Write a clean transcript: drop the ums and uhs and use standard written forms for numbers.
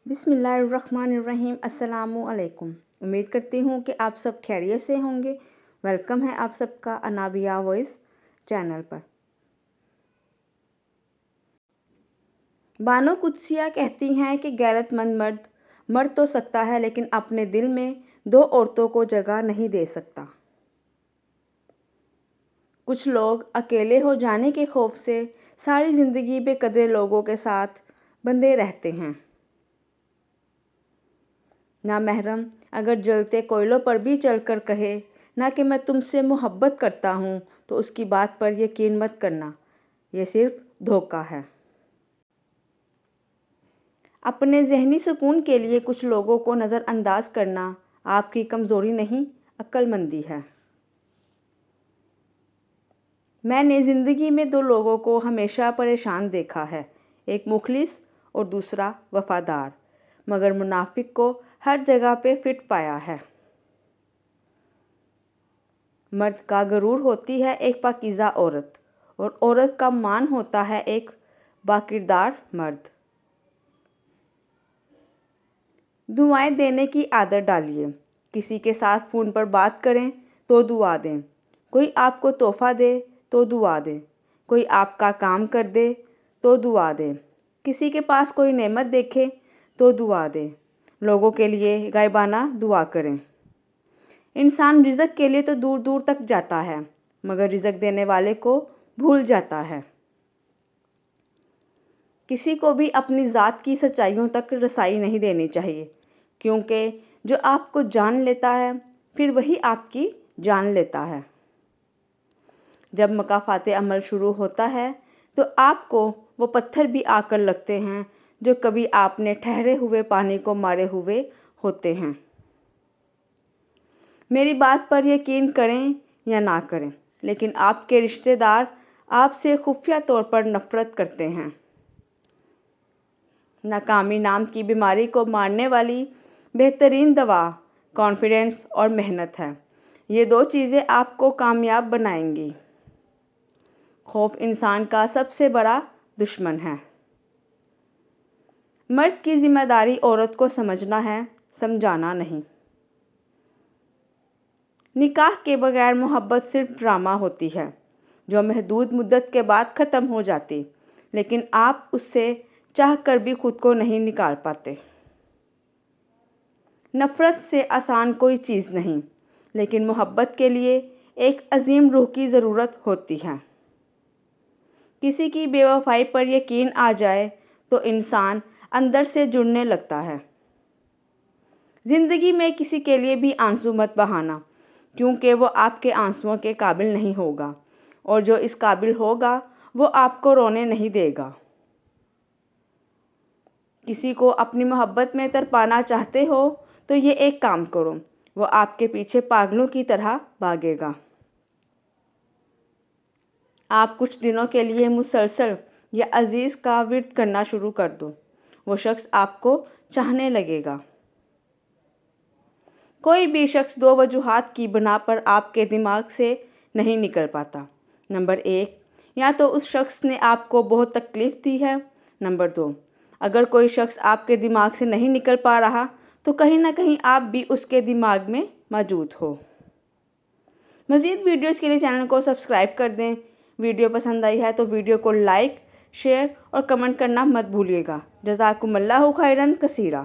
بسم اللہ الرحمن الرحیم۔ السلام علیکم۔ امید کرتی ہوں کہ آپ سب خیریت سے ہوں گے۔ ویلکم ہے آپ سب کا انابیہ وائس چینل پر۔ بانو قدسیہ کہتی ہیں کہ غیرت مند مرد مر تو سکتا ہے لیکن اپنے دل میں دو عورتوں کو جگہ نہیں دے سکتا۔ کچھ لوگ اکیلے ہو جانے کے خوف سے ساری زندگی بے قدر لوگوں کے ساتھ بندھے رہتے ہیں۔ نامحرم اگر جلتے کوئلوں پر بھی چل کر کہے نہ کہ میں تم سے محبت کرتا ہوں تو اس کی بات پر یقین مت کرنا، یہ صرف دھوکہ ہے۔ اپنے ذہنی سکون کے لیے کچھ لوگوں کو نظر انداز کرنا آپ کی کمزوری نہیں، عقل مندی ہے۔ میں نے زندگی میں دو لوگوں کو ہمیشہ پریشان دیکھا ہے، ایک مخلص اور دوسرا وفادار، مگر منافق کو ہر جگہ پہ فٹ پایا ہے۔ مرد کا غرور ہوتی ہے ایک پاکیزہ عورت، اور عورت کا مان ہوتا ہے ایک باکردار مرد۔ دعائیں دینے کی عادت ڈالیے۔ کسی کے ساتھ فون پر بات کریں تو دعا دیں، کوئی آپ کو تحفہ دے تو دعا دیں، کوئی آپ کا کام کر دے تو دعا دیں، کسی کے پاس کوئی نعمت دیکھیں تو دعا دیں، لوگوں کے لیے غائبانہ دعا کریں۔ انسان رزق کے لیے تو دور دور تک جاتا ہے مگر رزق دینے والے کو بھول جاتا ہے۔ کسی کو بھی اپنی ذات کی سچائیوں تک رسائی نہیں دینی چاہیے، کیونکہ جو آپ کو جان لیتا ہے پھر وہی آپ کی جان لیتا ہے۔ جب مکافات عمل شروع ہوتا ہے تو آپ کو وہ پتھر بھی آ کر لگتے ہیں جو کبھی آپ نے ٹھہرے ہوئے پانی کو مارے ہوئے ہوتے ہیں۔ میری بات پر یقین کریں یا نہ کریں، لیکن آپ کے رشتہ دار آپ سے خفیہ طور پر نفرت کرتے ہیں۔ ناکامی نام کی بیماری کو مارنے والی بہترین دوا کانفیڈنس اور محنت ہے۔ یہ دو چیزیں آپ کو کامیاب بنائیں گی۔ خوف انسان کا سب سے بڑا دشمن ہے۔ مرد کی ذمہ داری عورت کو سمجھنا ہے، سمجھانا نہیں۔ نکاح کے بغیر محبت صرف ڈرامہ ہوتی ہے جو محدود مدت کے بعد ختم ہو جاتی، لیکن آپ اس سے چاہ کر بھی خود کو نہیں نکال پاتے۔ نفرت سے آسان کوئی چیز نہیں، لیکن محبت کے لیے ایک عظیم روح کی ضرورت ہوتی ہے۔ کسی کی بے وفائی پر یقین آ جائے تو انسان اندر سے جڑنے لگتا ہے۔ زندگی میں کسی کے لیے بھی آنسو مت بہانا، کیونکہ وہ آپ کے آنسوؤں کے قابل نہیں ہوگا، اور جو اس قابل ہوگا وہ آپ کو رونے نہیں دے گا۔ کسی کو اپنی محبت میں تڑپانا چاہتے ہو تو یہ ایک کام کرو، وہ آپ کے پیچھے پاگلوں کی طرح بھاگے گا۔ آپ کچھ دنوں کے لیے مسلسل یا عزیز کا ورد کرنا شروع کر دو، وہ شخص آپ کو چاہنے لگے گا۔ کوئی بھی شخص دو وجوہات کی بنا پر آپ کے دماغ سے نہیں نکل پاتا۔ نمبر 1، یا تو اس شخص نے آپ کو بہت تکلیف دی ہے۔ نمبر 2، اگر کوئی شخص آپ کے دماغ سے نہیں نکل پا رہا تو کہیں نہ کہیں آپ بھی اس کے دماغ میں موجود ہو۔ مزید ویڈیوز کے لیے چینل کو سبسکرائب کر دیں۔ ویڈیو پسند آئی ہے تو ویڈیو کو لائک، شیئر اور کمنٹ کرنا مت بھولیے گا۔ جزاکم اللہ خیرا کثیرا۔